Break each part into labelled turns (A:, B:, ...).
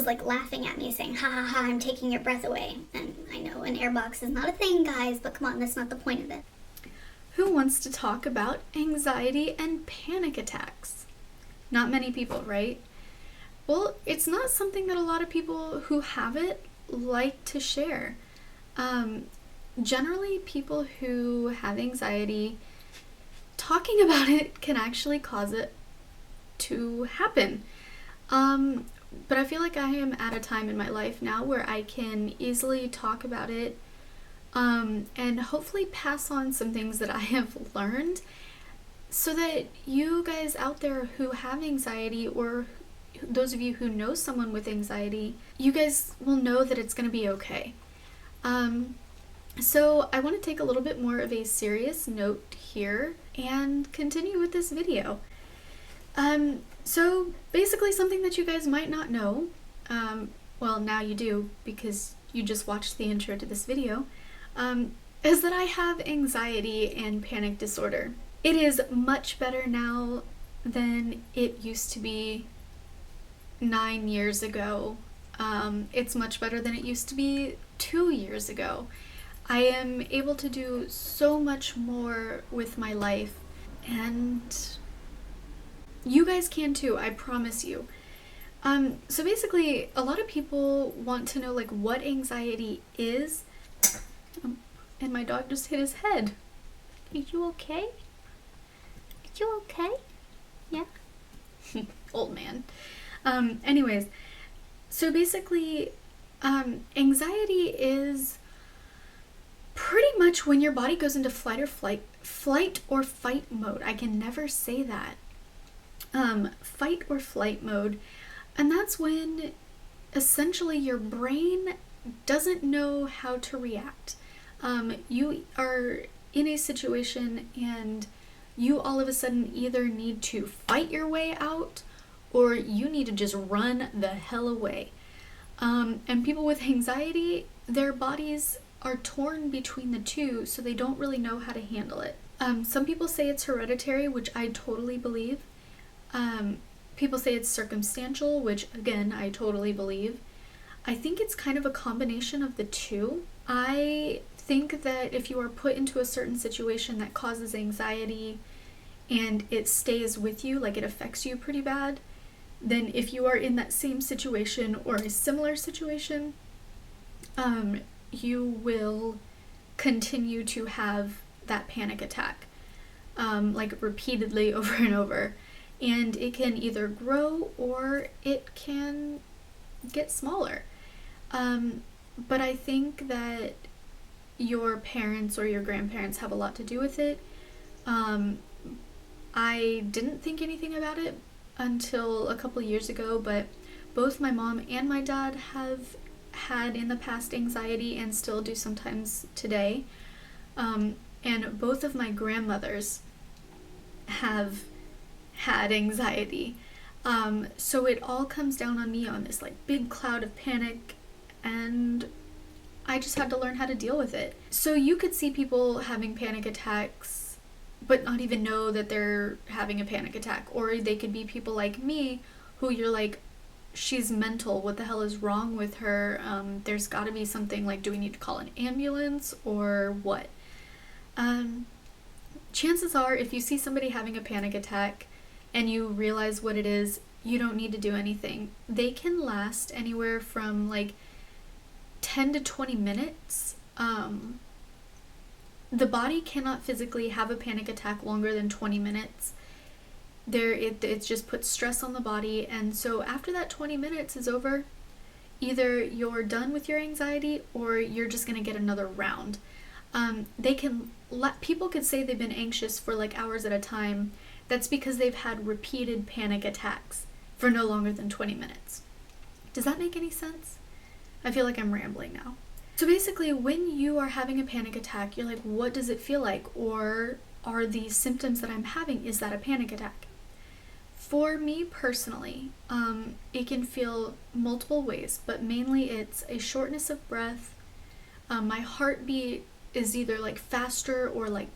A: was like laughing at me saying, ha ha ha, I'm taking your breath away. And I know an airbox is not a thing, guys, but come on, that's not the point of it.
B: Who wants to talk about anxiety and panic attacks? Not many people, right? Well, it's not something that a lot of people who have it like to share. Generally, people who have anxiety, talking about it can actually cause it to happen. But I feel like I am at a time in my life now where I can easily talk about it, and hopefully pass on some things that I have learned so that you guys out there who have anxiety, or those of you who know someone with anxiety, you guys will know that it's going to be okay. So I want to take a little bit more of a serious note here and continue with this video. So basically something that you guys might not know, well, now you do because you just watched the intro to this video, is that I have anxiety and panic disorder. It is much better now than it used to be 9 years ago. It's much better than it used to be 2 years ago. I am able to do so much more with my life, and you guys can too, I promise you. So basically, a lot of people want to know like what anxiety is. And my dog just hit his head. Are you okay? Are you okay? Yeah? Old man. Anyways, so basically, anxiety is pretty much when your body goes into flight or fight mode. I can never say that. Fight or flight mode. And that's when essentially your brain doesn't know how to react. You are in a situation and you all of a sudden either need to fight your way out or you need to just run the hell away. And people with anxiety, their bodies are torn between the two, so they don't really know how to handle it. Some people say it's hereditary, which I totally believe. People say it's circumstantial, which again, I totally believe. I think it's kind of a combination of the two. I think that if you are put into a certain situation that causes anxiety and it stays with you, like it affects you pretty bad, then if you are in that same situation or a similar situation, you will continue to have that panic attack, like repeatedly over and over. And it can either grow or it can get smaller. But I think that your parents or your grandparents have a lot to do with it. I didn't think anything about it until a couple years ago, but both my mom and my dad have had in the past anxiety and still do sometimes today. And both of my grandmothers have had anxiety. So it all comes down on me on this like big cloud of panic, and I just had to learn how to deal with it. So you could see people having panic attacks but not even know that they're having a panic attack, or they could be people like me who you're like, she's mental, what the hell is wrong with her? There's got to be something, like, do we need to call an ambulance or what? Chances are if you see somebody having a panic attack and you realize what it is, you don't need to do anything. They can last anywhere from like 10 to 20 minutes. The body cannot physically have a panic attack longer than 20 minutes. It just puts stress on the body, and so after that 20 minutes is over, either you're done with your anxiety or you're just going to get another round. People could say they've been anxious for like hours at a time. That's because they've had repeated panic attacks for no longer than 20 minutes. Does that make any sense? I feel like I'm rambling now. So basically, when you are having a panic attack, you're like, what does it feel like? Or are these symptoms that I'm having, is that a panic attack? For me personally, it can feel multiple ways, but mainly it's a shortness of breath. My heartbeat is either like faster or like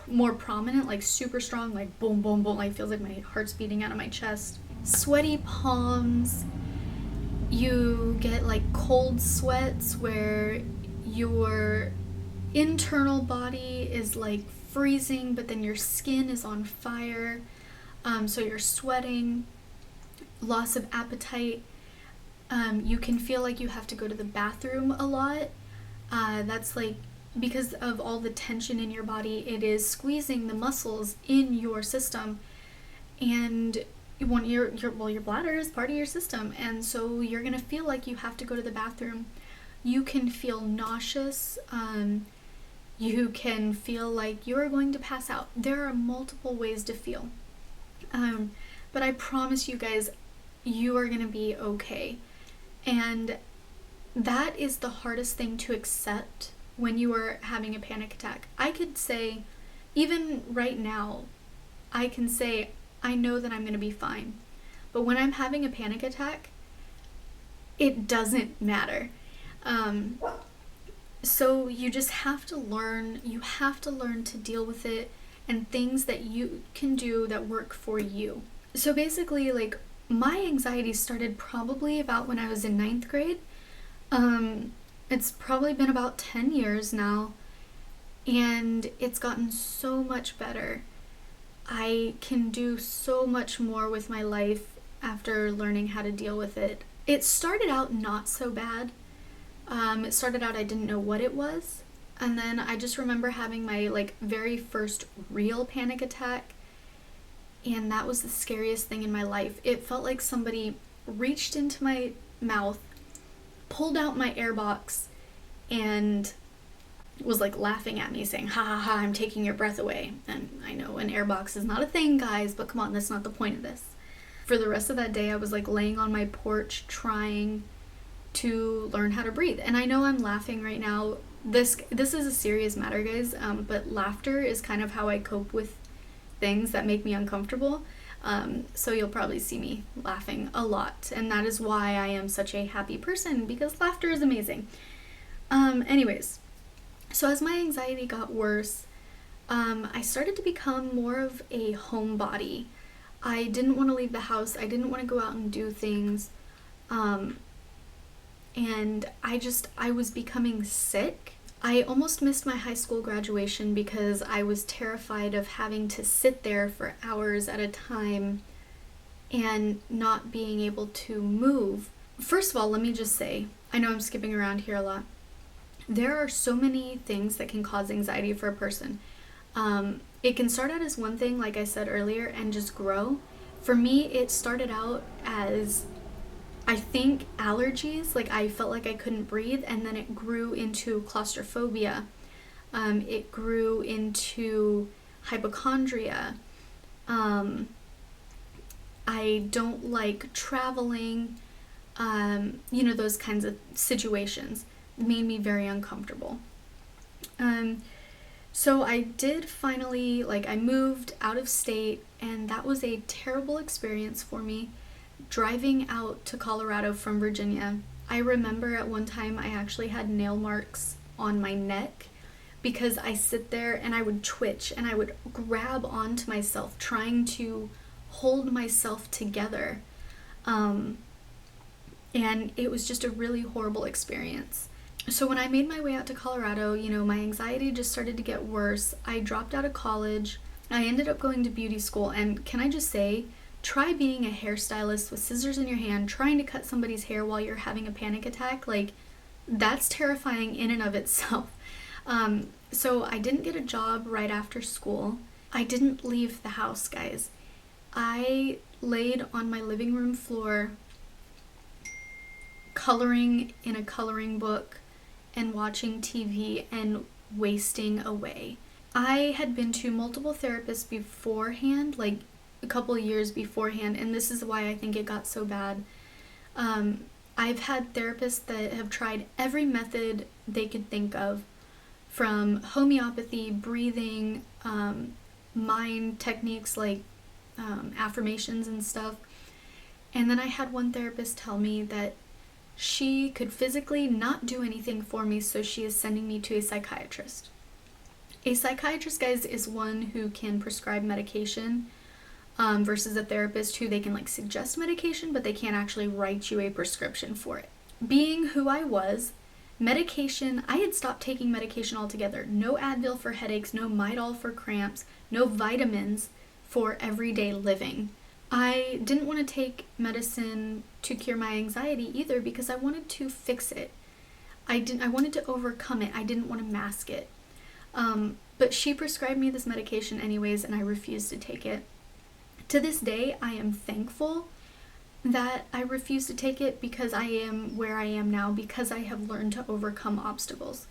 B: more prominent, like super strong, like boom, boom, boom, like feels like my heart's beating out of my chest. Sweaty palms. You get like cold sweats where your internal body is like freezing, but then your skin is on fire. So you're sweating, loss of appetite. You can feel like you have to go to the bathroom a lot. That's like because of all the tension in your body, it is squeezing the muscles in your system, and your bladder is part of your system, and so you're gonna feel like you have to go to the bathroom. You can feel nauseous. You can feel like you're going to pass out. There are multiple ways to feel, but I promise you guys, you are gonna be okay. And that is the hardest thing to accept when you are having a panic attack. I could say, even right now, I can say, I know that I'm going to be fine. But when I'm having a panic attack, it doesn't matter. So you just have to learn, to deal with it, and things that you can do that work for you. So basically, like, my anxiety started probably about when I was in 9th grade. It's probably been about 10 years now, and it's gotten so much better. I can do so much more with my life after learning how to deal with it. It started out not so bad. It started out I didn't know what it was, and then I just remember having my like very first real panic attack, and that was the scariest thing in my life. It felt like somebody reached into my mouth, pulled out my airbox, and was like laughing at me saying, ha ha ha, I'm taking your breath away. And I know an airbox is not a thing, guys, but come on, that's not the point of this. For the rest of that day, I was like laying on my porch trying to learn how to breathe. And I know I'm laughing right now. This is a serious matter, guys, but laughter is kind of how I cope with things that make me uncomfortable. So you'll probably see me laughing a lot, and that is why I am such a happy person, because laughter is amazing. Anyways, so as my anxiety got worse, I started to become more of a homebody. I didn't want to leave the house. I didn't want to go out and do things. And I was becoming sick. I almost missed my high school graduation because I was terrified of having to sit there for hours at a time and not being able to move. First of all, let me just say, I know I'm skipping around here a lot. There are so many things that can cause anxiety for a person. It can start out as one thing, like I said earlier, and just grow. For me, it started out as, I think, allergies. Like, I felt like I couldn't breathe, and then it grew into claustrophobia. It grew into hypochondria. I don't like traveling. Those kinds of situations made me very uncomfortable. So I did finally, I moved out of state, and that was a terrible experience for me. Driving out to Colorado from Virginia, I remember at one time I actually had nail marks on my neck because I sit there and I would twitch and I would grab onto myself trying to hold myself together. And it was just a really horrible experience. So when I made my way out to Colorado, my anxiety just started to get worse. I dropped out of college. I ended up going to beauty school, and can I just say, try being a hairstylist with scissors in your hand, trying to cut somebody's hair while you're having a panic attack. That's terrifying in and of itself. So I didn't get a job right after school. I didn't leave the house, guys. I laid on my living room floor, coloring in a coloring book and watching TV and wasting away. I had been to multiple therapists beforehand, a couple of years beforehand, and this is why I think it got so bad. I've had therapists that have tried every method they could think of, from homeopathy, breathing, mind techniques like affirmations and stuff. And then I had one therapist tell me that she could physically not do anything for me, so she is sending me to a psychiatrist. A psychiatrist, guys, is one who can prescribe medication. versus a therapist who they can like suggest medication, but they can't actually write you a prescription for it. Being who I was, medication, I had stopped taking medication altogether. No Advil for headaches, no Midol for cramps, no vitamins for everyday living. I didn't want to take medicine to cure my anxiety either because I wanted to fix it. I wanted to overcome it. I didn't want to mask it. But she prescribed me this medication anyways, and I refused to take it. To this day, I am thankful that I refused to take it because I am where I am now because I have learned to overcome obstacles.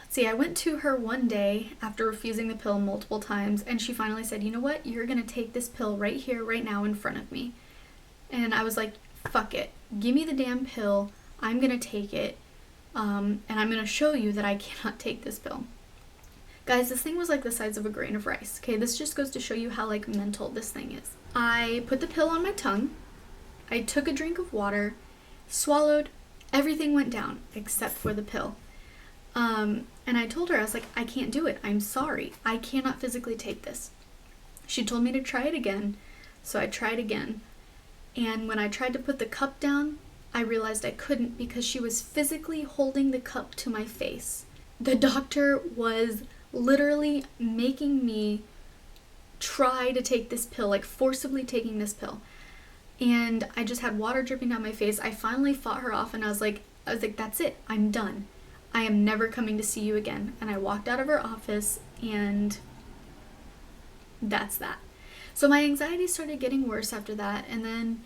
B: See, I went to her one day after refusing the pill multiple times, and she finally said, you know what, you're gonna take this pill right here, right now in front of me. And I was like, fuck it, give me the damn pill, I'm gonna take it, and I'm gonna show you that I cannot take this pill. Guys, this thing was like the size of a grain of rice, okay? This just goes to show you how like mental this thing is. I put the pill on my tongue, I took a drink of water, swallowed, everything went down except for the pill. And I told her, I was like, I can't do it. I'm sorry. I cannot physically take this. She told me to try it again, so I tried again. And when I tried to put the cup down, I realized I couldn't because she was physically holding the cup to my face. The doctor was literally making me try to take this pill, like forcibly taking this pill. And I just had water dripping down my face. I finally fought her off and I was like, that's it. I'm done. I am never coming to see you again. And I walked out of her office and that's that. So my anxiety started getting worse after that. And then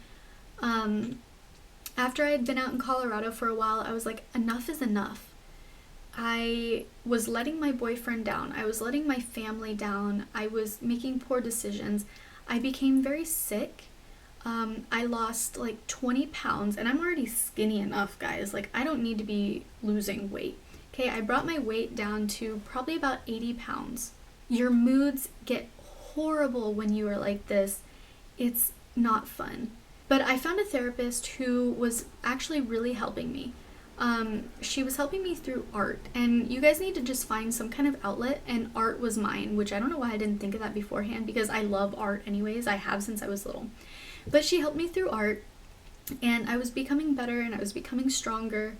B: after I had been out in Colorado for a while, I was like, enough is enough. I was letting my boyfriend down. I was letting my family down. I was making poor decisions. I became very sick. I lost like 20 pounds and I'm already skinny enough, guys. Like, I don't need to be losing weight. Okay, I brought my weight down to probably about 80 pounds. Your moods get horrible when you are like this. It's not fun. But I found a therapist who was actually really helping me. She was helping me through art, and you guys need to just find some kind of outlet, and art was mine, which I don't know why I didn't think of that beforehand because I love art anyways. I have since I was little. But she helped me through art, and I was becoming better and I was becoming stronger,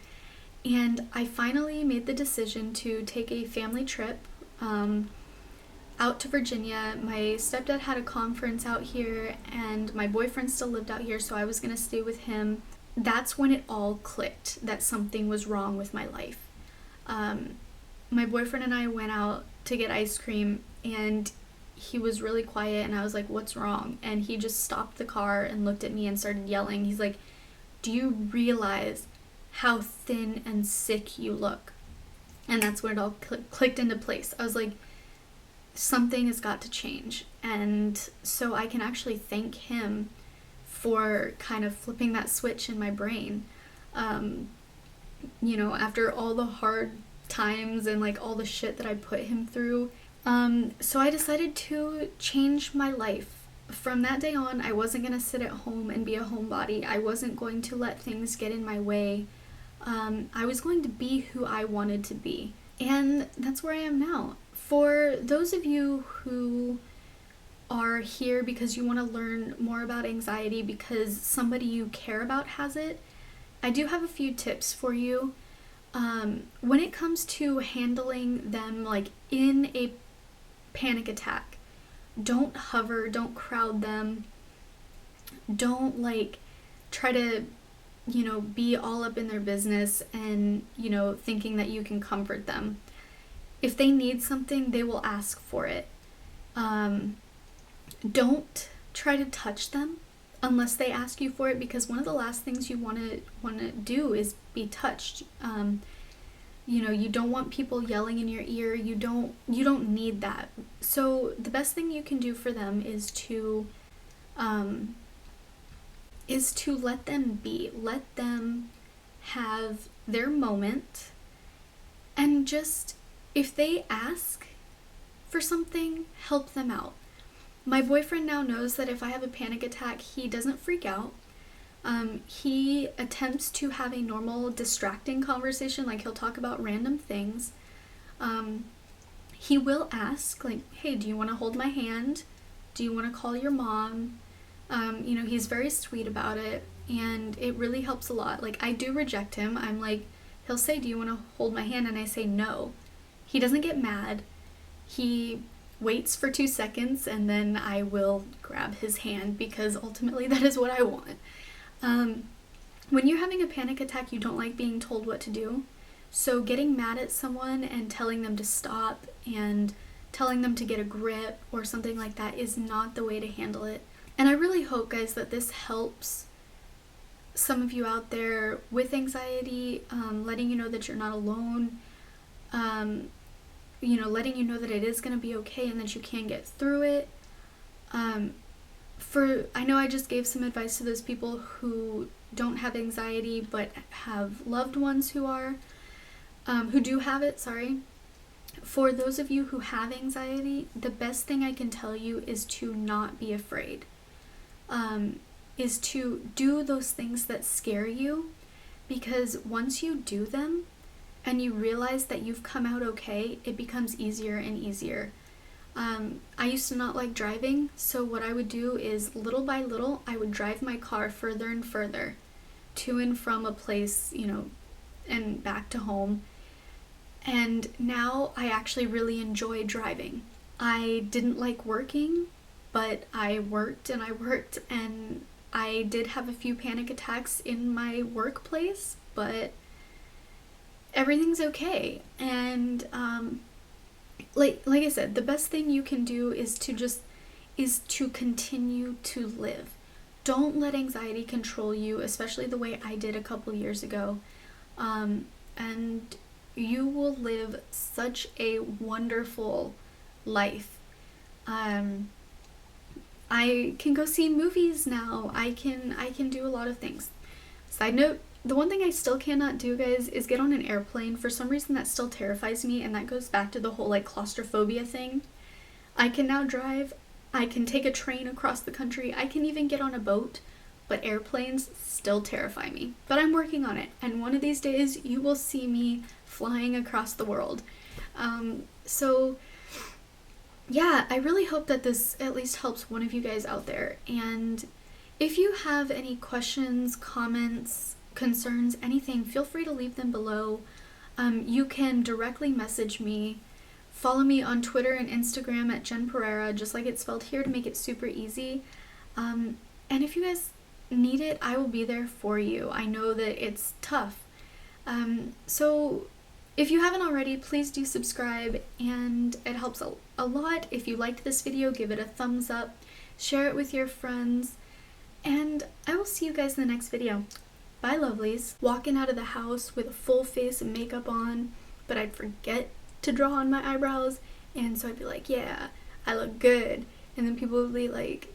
B: and I finally made the decision to take a family trip out to Virginia. My stepdad had a conference out here and my boyfriend still lived out here, so I was gonna stay with him. That's when it all clicked that something was wrong with my life. My boyfriend and I went out to get ice cream and he was really quiet and I was like, what's wrong? And he just stopped the car and looked at me and started yelling. He's like, do you realize how thin and sick you look? And that's when it all clicked into place. I was like, something has got to change. And so I can actually thank him for kind of flipping that switch in my brain. You know, after all the hard times and like all the shit that I put him through. So I decided to change my life. From that day on, I wasn't going to sit at home and be a homebody. I wasn't going to let things get in my way. I was going to be who I wanted to be. And that's where I am now. For those of you who are here because you want to learn more about anxiety because somebody you care about has it, I do have a few tips for you. When it comes to handling them like in a panic attack, don't hover, don't crowd them, don't like try to, you know, be all up in their business and, you know, thinking that you can comfort them. If they need something, they will ask for it. Don't try to touch them unless they ask you for it, because one of the last things you want to do is be touched. You know, you don't want people yelling in your ear. You don't need that. So the best thing you can do for them is to let them be. Let them have their moment, and just, if they ask for something, help them out. My boyfriend now knows that if I have a panic attack, he doesn't freak out. He attempts to have a normal, distracting conversation, like he'll talk about random things. He will ask, like, hey, do you want to hold my hand? Do you want to call your mom? You know, he's very sweet about it, and it really helps a lot. Like, I do reject him. I'm like, he'll say, do you want to hold my hand? And I say no. He doesn't get mad. He waits for 2 seconds, and then I will grab his hand, because ultimately that is what I want. When you're having a panic attack, you don't like being told what to do. So getting mad at someone and telling them to stop and telling them to get a grip or something like that is not the way to handle it. And I really hope, guys, that this helps some of you out there with anxiety, letting you know that you're not alone, you know, letting you know that it is going to be okay and that you can get through it. I know I just gave some advice to those people who don't have anxiety but have loved ones who do have it, sorry. For those of you who have anxiety, the best thing I can tell you is to not be afraid. Is to do those things that scare you, because once you do them and you realize that you've come out okay, it becomes easier and easier. I used to not like driving, so what I would do is little by little, I would drive my car further and further to and from a place, you know, and back to home. And now I actually really enjoy driving. I didn't like working, but I worked and I did have a few panic attacks in my workplace, but everything's okay. And like I said, the best thing you can do is to continue to live. Don't let anxiety control you, especially the way I did a couple years ago. And you will live such a wonderful life. I can go see movies now. I can do a lot of things. Side note, the one thing I still cannot do, guys, is get on an airplane. For some reason, that still terrifies me, and that goes back to the whole, like, claustrophobia thing. I can now drive. I can take a train across the country. I can even get on a boat, but airplanes still terrify me. But I'm working on it, and one of these days, you will see me flying across the world. So yeah, I really hope that this at least helps one of you guys out there. And if you have any questions, comments, concerns, anything, feel free to leave them below. You can directly message me. Follow me on Twitter and Instagram at Jen Pereira, just like it's spelled here, to make it super easy. And if you guys need it, I will be there for you. I know that it's tough. So if you haven't already, please do subscribe, and it helps a lot. If you liked this video, give it a thumbs up, share it with your friends, and I will see you guys in the next video. Bye, lovelies. Walking out of the house with a full face of makeup on, but I'd forget to draw on my eyebrows, and so I'd be like, yeah, I look good, and then people would be like,